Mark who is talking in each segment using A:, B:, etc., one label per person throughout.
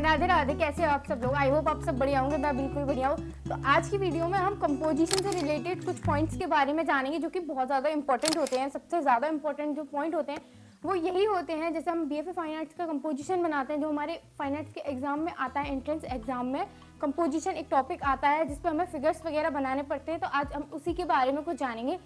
A: राधे राधे, कैसे हो आप सब लोग। आई होप आप सब बढ़िया होंगे, मैं बिल्कुल बढ़िया हूँ। तो आज की वीडियो में हम कंपोजिशन से रिलेटेड कुछ पॉइंट्स के बारे में जानेंगे जो कि बहुत ज़्यादा इंपॉर्टेंट होते हैं। सबसे ज़्यादा इंपॉर्टेंट जो पॉइंट होते हैं वो यही होते हैं। जैसे हम बीएफए फाइन आर्ट्स का कंपोजिशन बनाते हैं, जो हमारे फाइन आर्ट्स के एग्जाम में आता है, एंट्रेंस एग्जाम में कंपोजिशन एक टॉपिक आता है जिस पर हमें फिगर्स वगैरह बनाने पड़ते हैं। तो आज हम उसी के बारे में कुछ जानेंगे।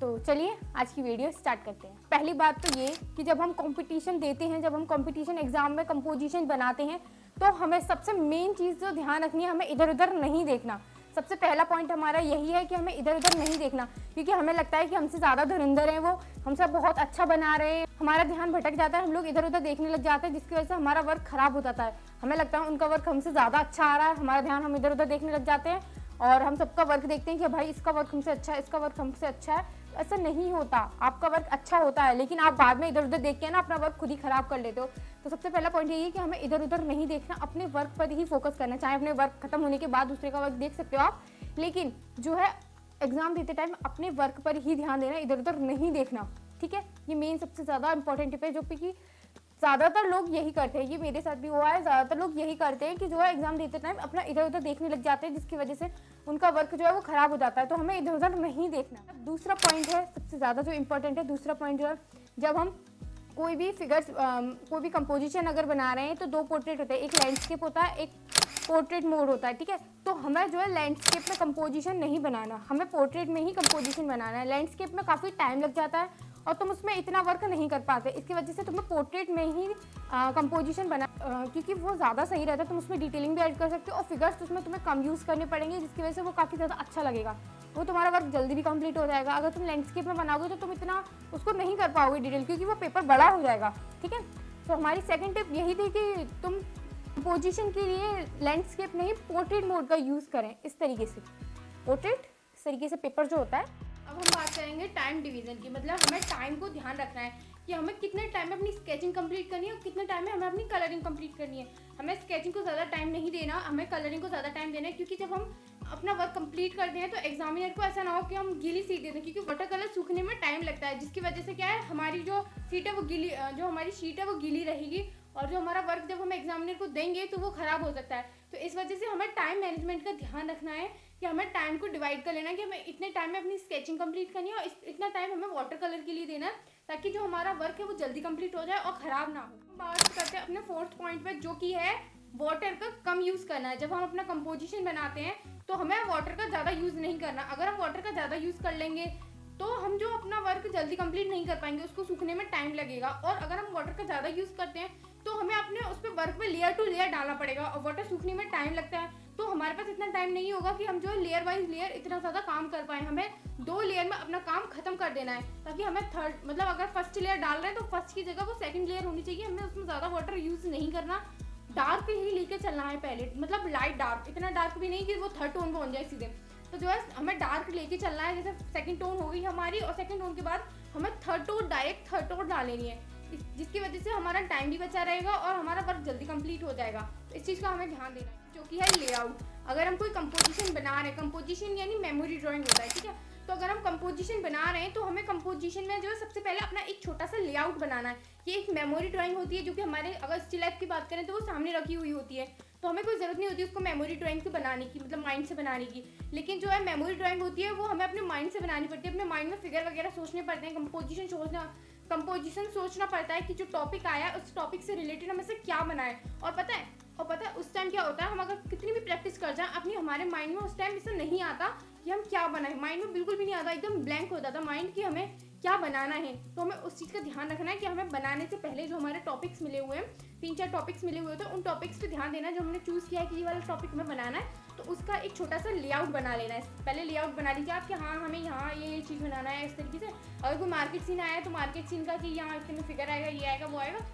A: तो चलिए आज की वीडियो स्टार्ट करते हैं। पहली बात तो ये कि जब हम कंपटीशन देते हैं, जब हम कंपटीशन एग्जाम में कंपोजिशन बनाते हैं, तो हमें सबसे मेन चीज़ जो ध्यान रखनी है, हमें इधर उधर नहीं देखना। सबसे पहला पॉइंट हमारा यही है कि हमें इधर उधर नहीं देखना, क्योंकि हमें लगता है कि हमसे ज़्यादा धुरंधर हैं, वो हमसे बहुत अच्छा बना रहे हैं, हमारा ध्यान भटक जाता है, हम लोग इधर उधर देखने लग जाते हैं, जिसकी वजह से हमारा वर्क खराब हो जाता है। हमें लगता है उनका वर्क हमसे ज़्यादा अच्छा आ रहा है, हमारा ध्यान हम इधर उधर देखने लग जाते हैं और हम सबका वर्क देखते हैं कि भाई इसका वर्क हमसे अच्छा है, इसका वर्क हमसे अच्छा है। ऐसा नहीं होता, आपका वर्क अच्छा होता है, लेकिन आप बाद में इधर उधर देख के ना अपना वर्क खुद ही खराब कर लेते हो। तो सबसे पहला पॉइंट यही है कि हमें इधर उधर नहीं देखना, अपने वर्क पर ही फोकस करना। चाहे अपने वर्क खत्म होने के बाद दूसरे का वर्क देख सकते हो आप, लेकिन जो है एग्जाम देते टाइम अपने वर्क पर ही ध्यान देना, इधर उधर नहीं देखना। ठीक है, ये मेन सबसे ज़्यादा इंपॉर्टेंट टिप है, जो कि ज़्यादातर लोग यही करते हैं। ये मेरे साथ भी हुआ है, ज़्यादातर लोग यही करते हैं कि जो है एग्जाम देते टाइम अपना इधर उधर देखने लग जाते हैं, जिसकी वजह से उनका वर्क जो है वो खराब हो जाता है। तो हमें इधर उधर नहीं देखना। दूसरा पॉइंट है सबसे ज़्यादा जो इंपॉर्टेंट है, दूसरा पॉइंट जो है, जब हम कोई भी फिगर्स कोई भी कंपोजिशन अगर बना रहे हैं तो दो पोर्ट्रेट होते हैं, एक लैंडस्केप होता है, एक पोर्ट्रेट मोड होता है। ठीक है, तो हमें जो है लैंडस्केप में कंपोजिशन नहीं बनाना, हमें पोर्ट्रेट में ही कंपोजिशन बनाना है। लैंडस्केप में काफ़ी टाइम लग जाता है और तुम उसमें इतना वर्क नहीं कर पाते, इसकी वजह से तुम्हें पोर्ट्रेट में ही कंपोजिशन बना क्योंकि वो ज़्यादा सही रहता है। तुम उसमें डिटेलिंग भी ऐड कर सकते हो और फिगर्स उसमें तुम्हें कम यूज़ करने पड़ेंगे, जिसकी वजह से वो काफ़ी ज़्यादा अच्छा लगेगा, वो तुम्हारा वर्क जल्दी भी कंप्लीट हो जाएगा। अगर तुम लैंडस्केप में बनाओगे तो तुम इतना उसको नहीं कर पाओगे डिटेल, क्योंकि वो पेपर बड़ा हो जाएगा। ठीक है, तो हमारी सेकेंड टिप यही थी कि तुम कंपोजिशन के लिए लैंडस्केप नहीं पोर्ट्रेट मोड का यूज़ करें। इस तरीके से पोर्ट्रेट, इस तरीके से पेपर जो होता है। अब हम बात करेंगे टाइम डिवीजन की, मतलब हमें टाइम को ध्यान रखना है कि हमें कितने टाइम में अपनी स्केचिंग कंप्लीट करनी है और कितने टाइम में हमें अपनी कलरिंग कंप्लीट करनी है। हमें स्केचिंग को ज़्यादा टाइम नहीं देना, हमें कलरिंग को ज़्यादा टाइम देना है, क्योंकि जब हम अपना वर्क कंप्लीट करते हैं तो एग्जामिनर को ऐसा ना हो कि हम गीली सीट दे दें, क्योंकि वाटर कलर सूखने में टाइम लगता है, जिसकी वजह से क्या है, हमारी जो सीट है वो गीली, जो हमारी शीट है वो गीली रहेगी और जो हमारा वर्क जब हम एग्जामिनर को देंगे तो वो ख़राब हो सकता है। तो इस वजह से हमें टाइम मैनेजमेंट का ध्यान रखना है कि हमें टाइम को डिवाइड कर लेना है कि हमें इतने टाइम में अपनी स्केचिंग कंप्लीट करनी है और इतना टाइम हमें वाटर कलर के लिए देना है, ताकि जो हमारा वर्क है वो जल्दी कंप्लीट हो जाए और ख़राब ना हो। बात करते हैं अपने फोर्थ पॉइंट पे, जो कि है वाटर का कम यूज़ करना है। जब हम अपना कंपोजिशन बनाते हैं तो हमें वाटर का ज़्यादा यूज़ नहीं करना। अगर हम वाटर का ज़्यादा यूज़ कर लेंगे तो हम जो अपना वर्क जल्दी कंप्लीट नहीं कर पाएंगे, उसको सूखने में टाइम लगेगा। और अगर हम वाटर का ज़्यादा यूज़ करते हैं तो हमें अपने उस पर वर्क में लेयर टू लेयर डालना पड़ेगा और वाटर सूखने में टाइम लगता है, तो हमारे पास इतना टाइम नहीं होगा कि हम जो लेयर वाइज लेयर इतना ज़्यादा काम कर पाएँ। हमें 2 लेयर में अपना काम खत्म कर देना है, ताकि हमें थर्ड, मतलब अगर फर्स्ट लेयर डाल रहे हैं तो फर्स्ट की जगह वो सेकंड लेयर होनी चाहिए। हमें उसमें ज़्यादा वाटर यूज़ नहीं करना, डार्क ही लेके चलना है पहले, मतलब लाइट डार्क, इतना डार्क भी नहीं कि वो थर्ड टोन बन जाए सीधे। तो जो है हमें डार्क लेके चलना है। जैसे सेकंड टोन हो गई हमारी और सेकंड टोन के बाद हमें third tone, direct third tone डाल लेनी है, जिसकी वजह से हमारा टाइम भी बचा रहेगा और हमारा वर्क जल्दी कंप्लीट हो जाएगा। तो इस चीज़ का हमें ध्यान देना है, जो कि है लेआउट। अगर हम कोई कंपोजिशन बना रहे हैं, कंपोजिशन यानी मेमोरी ड्राइंग होता है, ठीक है, तो अगर हम कंपोजिशन बना रहे हैं तो हमें कंपोजिशन में जो है सबसे पहले अपना एक छोटा सा लेआउट बनाना है। ये एक मेमोरी ड्राइंग होती है, जो कि हमारे अगर स्टिल लाइफ की बात करें तो वो सामने रखी हुई होती है, तो हमें कोई ज़रूरत नहीं होती उसको मेमोरी ड्राइंग से बनाने की, मतलब माइंड से बनाने की। लेकिन जो है मेमोरी ड्राइंग होती है वो हमें अपने माइंड से बनानी पड़ती है, अपने माइंड में फिगर वगैरह सोचने पड़ते हैं, कंपोजिशन सोचना पड़ता है कि जो टॉपिक आया है उस टॉपिक से रिलेटेड हम इसे क्या बनाए। और पता है उस टाइम क्या होता है, हम अगर कितनी भी प्रैक्टिस कर जाएं अपनी, हमारे माइंड में उस टाइम इसे नहीं आता कि हम क्या बनाएं, माइंड में बिल्कुल भी नहीं आता, एकदम ब्लैंक हो जाता माइंड कि हमें क्या बनाना है। तो हमें उस चीज़ का ध्यान रखना है कि हमें बनाने से पहले जो हमारे टॉपिक्स मिले हुए हैं, 3-4 टॉपिक्स मिले हुए होते हैं, उन टॉपिक्स पे ध्यान देना है। जो हमने चूज़ किया है कि ये वाला टॉपिक हमें बनाना है, तो उसका एक छोटा सा लेआउट बना लेना है। पहले लेआउट बना लीजिए आप कि हाँ हमें यहाँ ये चीज़ बनाना है इस तरीके से। अगर कोई मार्केट सीन आया है तो मार्केट सीन का कि यहाँ इतने फिगर आएगा, ये आएगा, वो आएगा,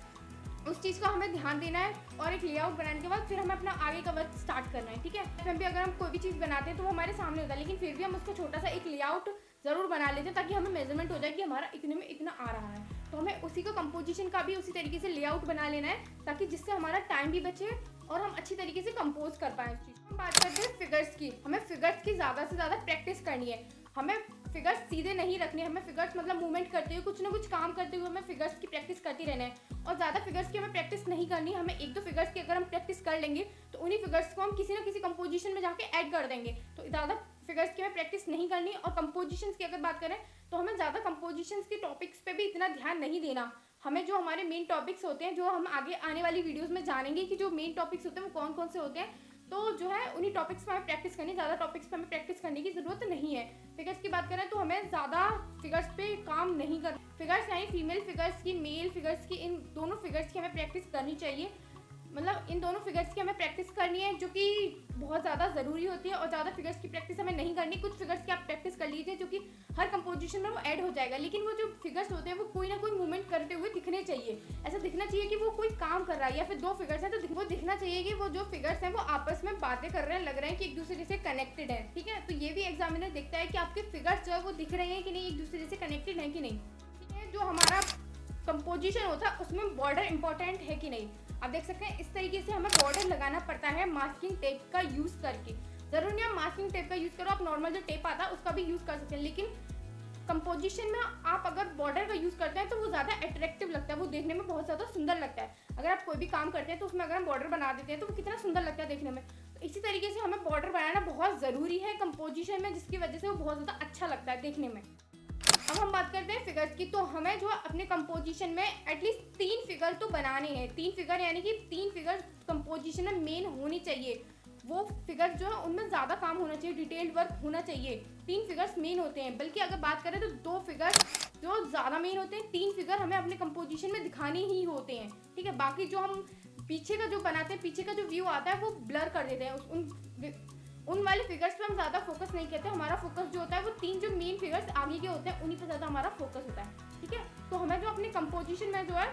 A: उस चीज़ का हमें ध्यान देना है। और एक लेआउट बनाने के बाद फिर हमें अपना आगे का वर्क स्टार्ट करना है। ठीक है, फिर भी अगर हम कोई भी चीज़ बनाते हैं तो वो हमारे सामने होता है, लेकिन फिर भी हम उसका छोटा सा एक लेआउट ज़रूर बना लेते हैं, ताकि हमें मेजरमेंट हो जाए कि हमारा इतने में इतना आ रहा है। तो हमें उसी का कंपोजिशन का भी उसी तरीके से लेआउट बना लेना है, ताकि जिससे हमारा टाइम भी बचे और हम अच्छी तरीके से कंपोज कर पाएँ उस चीज़। हम बात करते हैं फिगर्स की। हमें फिगर्स की ज़्यादा से ज़्यादा प्रैक्टिस करनी है। हमें फिगर्स सीधे नहीं रखने, हमें फिगर्स मतलब मूवमेंट करते हुए कुछ ना कुछ काम करते हुए हमें फिगर्स की प्रैक्टिस करती रहना है। और ज़्यादा फिगर्स की हमें प्रैक्टिस नहीं करनी, हमें 1-2 फिगर्स की अगर हम प्रैक्टिस कर लेंगे तो उन्हीं फिगर्स को हम किसी ना किसी कंपोजिशन में जाके ऐड कर देंगे। तो ज़्यादा फिगर्स की हमें प्रैक्टिस नहीं करनी। और कंपोजिशंस की अगर बात करें तो हमें ज़्यादा कंपोजिशंस के टॉपिक्स पे भी इतना ध्यान नहीं देना। हमें जो हमारे मेन टॉपिक्स होते हैं, जो हम आगे आने वाली वीडियोस में जानेंगे कि जो मेन टॉपिक्स होते हैं वो कौन कौन से होते हैं, तो जो है उन्हीं टॉपिक्स पे हमें प्रैक्टिस करनी, ज़्यादा टॉपिक्स पे हमें प्रैक्टिस करने की ज़रूरत नहीं है। फिगर्स की बात करें तो हमें ज़्यादा फिगर्स पे काम नहीं कर, फिगर्स यानी फीमेल फिगर्स की, मेल फिगर्स की, इन दोनों फिगर्स की हमें प्रैक्टिस करनी चाहिए। मतलब इन दोनों फिगर्स की हमें प्रैक्टिस करनी है, जो कि बहुत ज़्यादा ज़रूरी होती है। और ज़्यादा फिगर्स की प्रैक्टिस हमें नहीं करनी। कुछ फिगर्स की आप प्रैक्टिस कर लीजिए जो कि हर कंपोजिशन में वो ऐड हो जाएगा, लेकिन वो जो फिगर्स होते हैं वो कोई ना कोई मूवमेंट करते हुए दिखने चाहिए। ऐसा दिखना चाहिए कि वो कोई काम कर रहा है, या फिर 2 फिगर्स हैं तो वो दिखना चाहिए कि वो जो फिगर्स हैं वो आपस में बातें कर रहे हैं, लग रहे हैं कि एक दूसरे से कनेक्टेड है। ठीक है, तो ये भी एग्जामिनर देखता है कि आपके फिगर्स जो है वो दिख रहे हैं कि नहीं, एक दूसरे से कनेक्टेड है कि नहीं। ठीक है, जो हमारा कंपोजिशन होता है उसमें बॉर्डर इंपॉर्टेंट है कि नहीं। आप देख सकते हैं इस तरीके से हमें बॉर्डर लगाना पड़ता है मास्किंग टेप का यूज़ करके। ज़रूर नहीं आप मास्किंग टेप का यूज़ करो, आप नॉर्मल जो टेप आता है उसका भी यूज़ कर सकते हैं, लेकिन कंपोजिशन में आप अगर बॉर्डर का यूज़ करते हैं तो वो ज़्यादा अट्रैक्टिव लगता है, वो देखने में बहुत ज़्यादा सुंदर लगता है। अगर आप कोई भी काम करते हैं तो उसमें अगर हम बॉर्डर बना देते हैं तो वो कितना सुंदर लगता है देखने में। तो इसी तरीके से हमें बॉर्डर बनाना बहुत ज़रूरी है कंपोजिशन में, जिसकी वजह से वो बहुत ज़्यादा अच्छा लगता है देखने में। अब हम बात करते हैं फिगर्स की, तो हमें जो अपने कंपोजिशन में एटलीस्ट 3 फिगर तो बनाने हैं। 3 फिगर यानी कि 3 फिगर कंपोजिशन में मेन होनी चाहिए। वो फिगर जो है उनमें ज़्यादा काम होना चाहिए, डिटेल्ड वर्क होना चाहिए। 3 फिगर्स मेन होते हैं, बल्कि अगर बात करें तो 2 फिगर जो ज़्यादा मेन होते हैं, 3 फिगर हमें अपने कंपोजिशन में दिखाने ही होते हैं। ठीक है, बाकी जो हम पीछे का जो बनाते हैं, पीछे का जो व्यू आता है वो ब्लर कर देते हैं। उन वाले फिगर्स पे हम ज़्यादा फोकस नहीं करते। हमारा फोकस जो होता है वो 3 जो मेन फिगर्स आगे के होते हैं उन्हीं पे ज़्यादा हमारा फोकस होता है। ठीक है, तो हमें जो अपने कंपोजिशन में जो है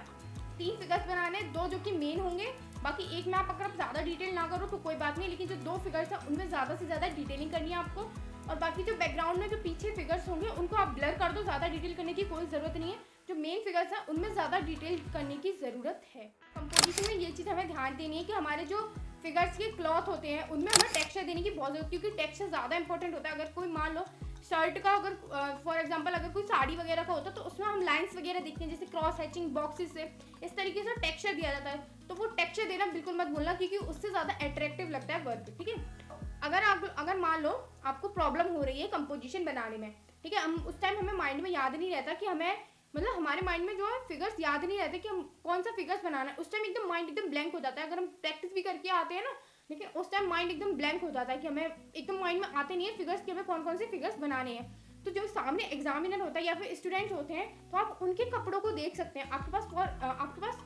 A: 3 फिगर्स बनाने, 2 जो कि मेन होंगे, बाकी एक में आप अगर आप ज़्यादा डिटेल ना करो तो कोई बात नहीं, लेकिन जो 2 फिगर्स हैं उनमें ज़्यादा से ज़्यादा डिटेलिंग करनी है आपको। और बाकी जो बैकग्राउंड में जो पीछे फिगर्स होंगे उनको आप ब्लर कर दो, ज़्यादा डिटेल करने की कोई ज़रूरत नहीं है। जो मेन फिगर्स हैं उनमें ज़्यादा डिटेल करने की ज़रूरत है। कंपोजिशन में ये चीज़ हमें ध्यान देनी है कि हमारे जो फिगर्स के क्लॉथ होते हैं उनमें हमें टेक्सचर देने की बहुत ज़रूरत, क्योंकि टेक्सचर ज़्यादा इंपॉर्टेंट होता है। अगर कोई मान लो शर्ट का, अगर फॉर एग्जांपल अगर कोई साड़ी वगैरह का होता है तो उसमें हम लाइंस वगैरह देखते हैं, जैसे क्रॉस हैचिंग बॉक्सेस से इस तरीके से टेक्सचर दिया जाता है। तो वो टेक्सचर देना बिल्कुल मत भूलना, क्योंकि उससे ज़्यादा अट्रैक्टिव लगता है वर्क। ठीक है, अगर मान लो आपको प्रॉब्लम हो रही है कंपोजिशन बनाने में, ठीक है, हम उस टाइम हमें माइंड में याद नहीं रहता कि हमें, मतलब हमारे माइंड में जो है फिगर्स याद नहीं रहते कि हम कौन सा फिगर्स बनाना है। उस टाइम एकदम माइंड एकदम ब्लैंक हो जाता है। अगर हम प्रैक्टिस भी करके आते हैं ना, लेकिन उस टाइम माइंड एकदम ब्लैंक हो जाता है कि हमें एकदम माइंड में आते नहीं है फिगर्स कि हमें कौन कौन से फिगर्स बनाने हैं। तो जो सामने एग्जामिनर होता है या फिर स्टूडेंट्स होते हैं तो आप उनके कपड़ों को देख सकते हैं। आपके पास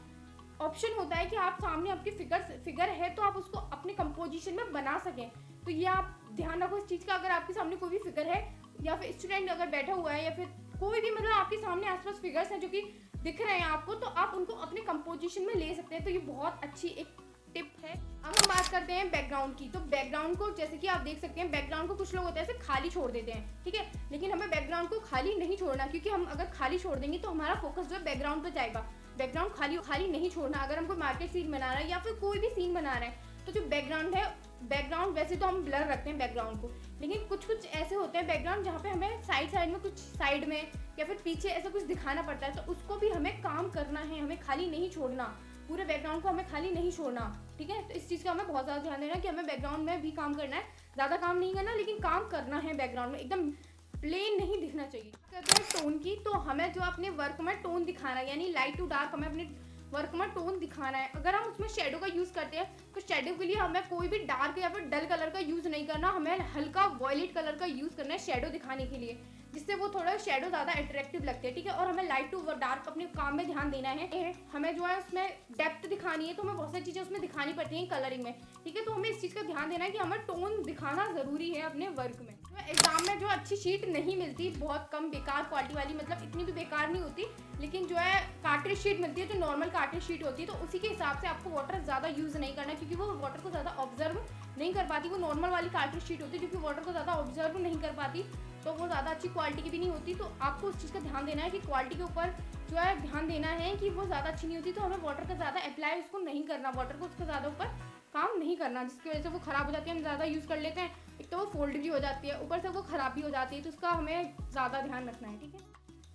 A: ऑप्शन होता है कि आप सामने आपकी फिगर है तो आप उसको अपने कंपोजिशन में बना सकें। तो ये आप ध्यान रखो इस चीज़ का। अगर आपके सामने कोई भी फिगर है या फिर स्टूडेंट अगर बैठा हुआ है या फिर कोई भी, मतलब आपके सामने आसपास फिगर्स हैं जो कि दिख रहे हैं आपको, तो आप उनको अपने कंपोजिशन में ले सकते हैं। तो ये बहुत अच्छी एक टिप है। अब हम बात करते हैं बैकग्राउंड की। तो बैकग्राउंड को जैसे कि आप देख सकते हैं, बैकग्राउंड को कुछ लोग होते हैं ऐसे खाली छोड़ देते हैं, ठीक है, लेकिन हमें बैकग्राउंड को खाली नहीं छोड़ना, क्योंकि हम अगर खाली छोड़ देंगे तो हमारा फोकस जो है बैकग्राउंड पर जाएगा। बैकग्राउंड खाली नहीं छोड़ना। अगर हम कोई मार्केट सीन बना रहे हैं या फिर कोई भी सीन बना रहे हैं तो जो बैकग्राउंड है, बैकग्राउंड वैसे तो हम ब्लर रखते हैं बैकग्राउंड को, लेकिन कुछ ऐसे होते हैं बैकग्राउंड जहाँ पे हमें साइड में, कुछ साइड में या फिर पीछे ऐसा कुछ दिखाना पड़ता है, तो उसको भी हमें काम करना है। हमें खाली नहीं छोड़ना, पूरे बैकग्राउंड को हमें खाली नहीं छोड़ना, ठीक है। तो इस चीज़ का हमें बहुत ज़्यादा ध्यान देना है कि हमें बैकग्राउंड में भी काम करना है। ज़्यादा काम नहीं करना, लेकिन काम करना है बैकग्राउंड में, एकदम प्लेन नहीं दिखना चाहिए। कहते हैं टोन की, तो हमें जो अपने वर्क में टोन दिखाना है, यानी लाइट टू डार्क हमें अपने वर्क में टोन दिखाना है। अगर हम उसमें शेडो का यूज़ करते हैं तो शेडो के लिए हमें कोई भी डार्क या फिर डल कलर का यूज़ नहीं करना, हमें हल्का वॉयलेट कलर का यूज़ करना है शेडो दिखाने के लिए, जिससे वो थोड़ा शेडो ज़्यादा अट्रैक्टिव लगते हैं, ठीक है। और हमें लाइट टू डार्क अपने काम में ध्यान देना है। हमें जो है उसमें डेप्थ दिखानी है, तो हमें बहुत सारी चीज़ें उसमें दिखानी पड़ती हैं कलरिंग में, ठीक है। तो हमें इस चीज़ का ध्यान देना है कि हमें टोन दिखाना ज़रूरी है अपने वर्क में। एग्जाम में जो अच्छी शीट नहीं मिलती, बहुत कम बेकार क्वालिटी वाली, मतलब इतनी भी बेकार नहीं होती, लेकिन जो है कार्ट्रिज शीट मिलती है, जो नॉर्मल कार्ट्रिज शीट होती है, तो उसी के हिसाब से आपको वाटर ज़्यादा यूज़ नहीं करना, क्योंकि वो वाटर को ज़्यादा ऑब्जर्व नहीं कर पाती। वो नॉर्मल वाली कार्ट्रिज शीट होती है जो कि वाटर को ज़्यादा ऑब्जर्व नहीं कर पाती, तो वो ज़्यादा अच्छी क्वालिटी की भी नहीं होती। तो आपको उस चीज़ का ध्यान देना है कि क्वालिटी के ऊपर जो है ध्यान देना है कि वो ज़्यादा अच्छी नहीं होती, तो हमें वाटर का ज़्यादा अप्लाई उसको नहीं करना, वाटर को उसका ज़्यादा ऊपर काम नहीं करना, जिसकी वजह से वो ख़राब हो जाती है। हम ज़्यादा यूज़ कर लेते हैं, एक तो वो फोल्ड भी हो जाती है, ऊपर से वो ख़राब भी हो जाती है, तो उसका हमें ज़्यादा ध्यान रखना है।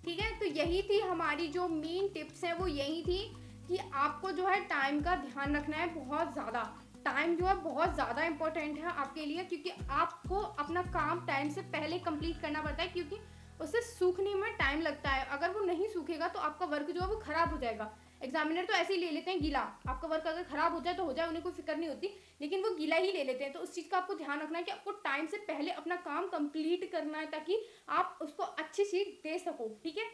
A: ठीक है, तो यही थी हमारी जो मेन टिप्स है, वो यही थी कि आपको जो है टाइम का ध्यान रखना है बहुत ज़्यादा। टाइम जो है बहुत ज़्यादा इंपॉर्टेंट है आपके लिए, क्योंकि आपको अपना काम टाइम से पहले कंप्लीट करना पड़ता है, क्योंकि उसे सूखने में टाइम लगता है। अगर वो नहीं सूखेगा तो आपका वर्क जो है वो ख़राब हो जाएगा। एग्जामिनर तो ऐसे ही ले लेते हैं गीला, आपका वर्क अगर ख़राब हो जाए तो हो जाए, उन्हें कोई फिक्र नहीं होती, लेकिन वो गीला ही ले लेते हैं। तो उस चीज़ का आपको ध्यान रखना है कि आपको टाइम से पहले अपना काम कंप्लीट करना है, ताकि आप उसको अच्छी सीट दे सको। ठीक है,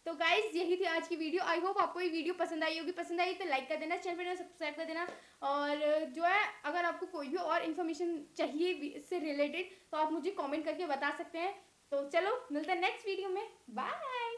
A: तो गाइज यही थी आज की वीडियो। आई होप आपको ये वीडियो पसंद आई होगी। पसंद आई तो लाइक कर देना, चैनल पर सब्सक्राइब कर देना, और जो है अगर आपको कोई भी और इन्फॉर्मेशन चाहिए इससे रिलेटेड तो आप मुझे कमेंट करके बता सकते हैं। तो चलो मिलते हैं नेक्स्ट वीडियो में, बाय।